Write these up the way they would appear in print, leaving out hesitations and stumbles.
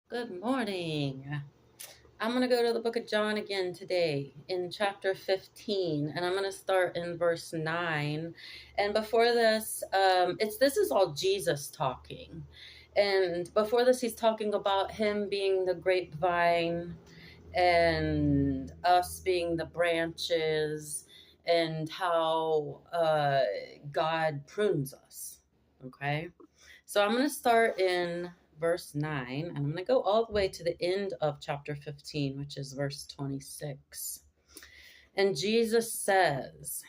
Good morning. I'm going to go to the book of John again today in chapter 15, and I'm going to start in verse 9. And before this, this is all Jesus talking. And before this, he's talking about him being the grapevine and us being the branches and how God prunes us. Okay? So I'm going to start in verse 9, and I'm going to go all the way to the end of chapter 15, which is verse 26. And Jesus says,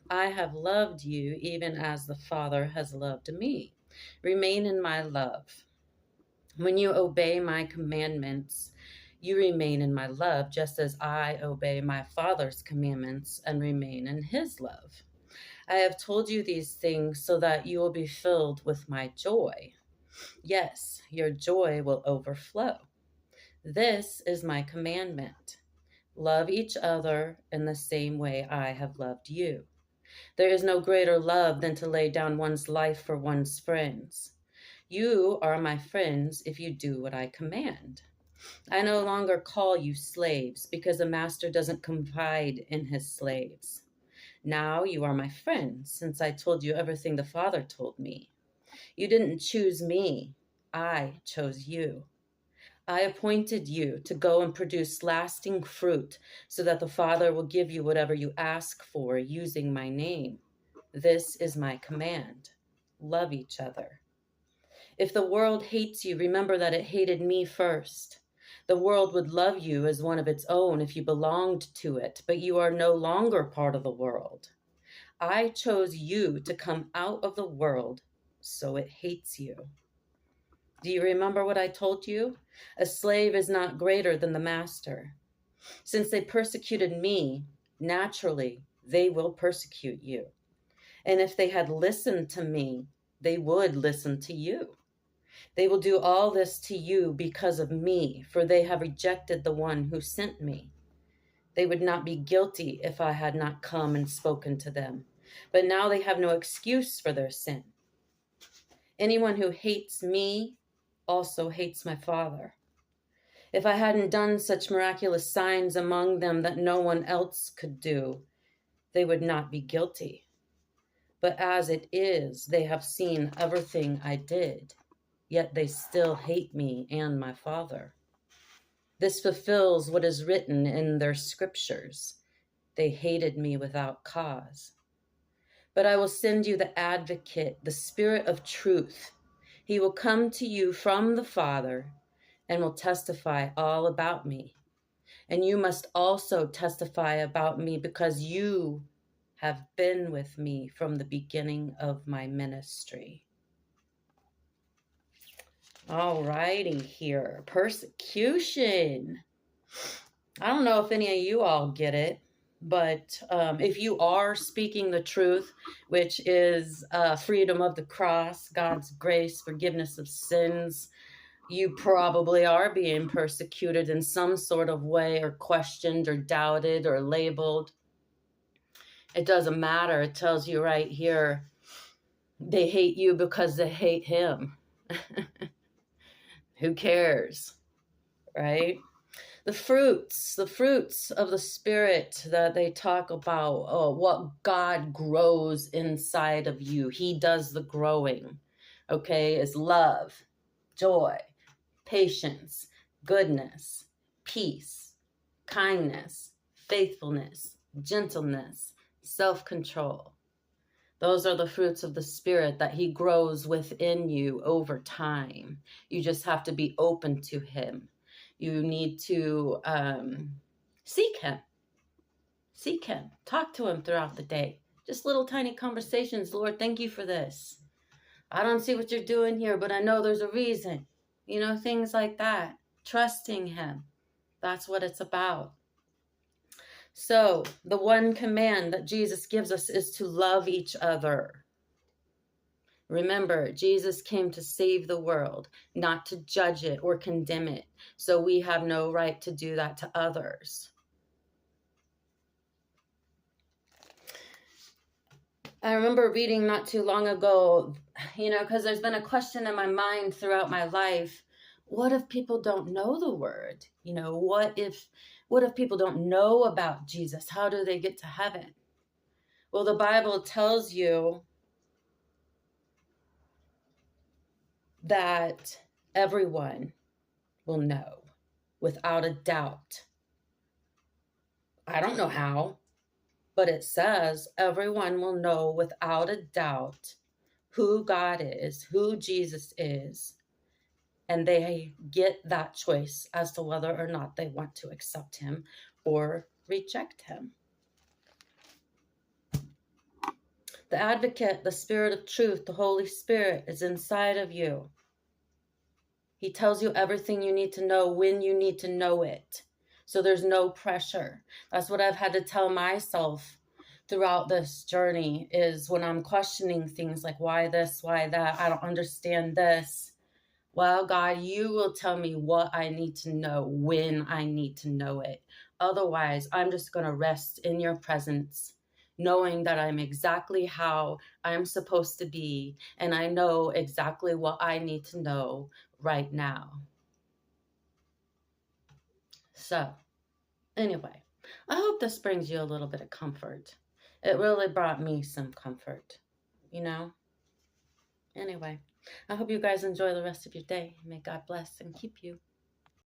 I have loved you even as the Father has loved me. Remain in my love. When you obey my commandments, you remain in my love, just as I obey my Father's commandments and remain in his love. I have told you these things so that you will be filled with my joy. Yes, your joy will overflow. This is my commandment. Love each other in the same way I have loved you. There is no greater love than to lay down one's life for one's friends. You are my friends if you do what I command. I no longer call you slaves because a master doesn't confide in his slaves. Now you are my friends since I told you everything the Father told me. You didn't choose me. I chose you. I appointed you to go and produce lasting fruit so that the Father will give you whatever you ask for using my name. This is my command. Love each other. If the world hates you, remember that it hated me first. The world would love you as one of its own if you belonged to it, but you are no longer part of the world. I chose you to come out of the world, so it hates you. Do you remember what I told you? A slave is not greater than the master. Since they persecuted me, naturally, they will persecute you. And if they had listened to me, they would listen to you. They will do all this to you because of me, for they have rejected the one who sent me. They would not be guilty if I had not come and spoken to them. But now they have no excuse for their sin. Anyone who hates me also hates my Father. If I hadn't done such miraculous signs among them that no one else could do, they would not be guilty. But as it is, they have seen everything I did, yet they still hate me and my Father. This fulfills what is written in their scriptures. They hated me without cause. But I will send you the advocate, the Spirit of truth. He will come to you from the Father and will testify all about me. And you must also testify about me because you have been with me from the beginning of my ministry. All righty here. Persecution. I don't know if any of you all get it, but if you are speaking the truth, which is freedom of the cross, God's grace, forgiveness of sins, you probably are being persecuted in some sort of way or questioned or doubted or labeled. It doesn't matter. It tells you right here, they hate you because they hate him. Who cares, right? The fruits of the Spirit that they talk about, what God grows inside of you. He does the growing, okay, is love, joy, patience, goodness, peace, kindness, faithfulness, gentleness, self-control. Those are the fruits of the Spirit that he grows within you over time. You just have to be open to him. You need to seek him. Seek him. Talk to him throughout the day. Just little tiny conversations. Lord, thank you for this. I don't see what you're doing here, but I know there's a reason. You know, things like that. Trusting him. That's what it's about. So the one command that Jesus gives us is to love each other. Remember, Jesus came to save the world, not to judge it or condemn it. So we have no right to do that to others. I remember reading not too long ago, because there's been a question in my mind throughout my life. what if people don't know the word? You know, what if people don't know about Jesus? How do they get to heaven? Well, the Bible tells you that everyone will know without a doubt. I don't know how, but it says everyone will know without a doubt who God is, who Jesus is, and they get that choice as to whether or not they want to accept him or reject him. The advocate, the Spirit of truth, the Holy Spirit is inside of you. He tells you everything you need to know when you need to know it. So there's no pressure. That's what I've had to tell myself throughout this journey, is when I'm questioning things like, why this, why that, I don't understand this. Well, God, you will tell me what I need to know when I need to know it. Otherwise, I'm just going to rest in your presence, knowing that I'm exactly how I'm supposed to be, and I know exactly what I need to know right now. So, anyway, I hope this brings you a little bit of comfort. It really brought me some comfort, you know? Anyway, I hope you guys enjoy the rest of your day. May God bless and keep you.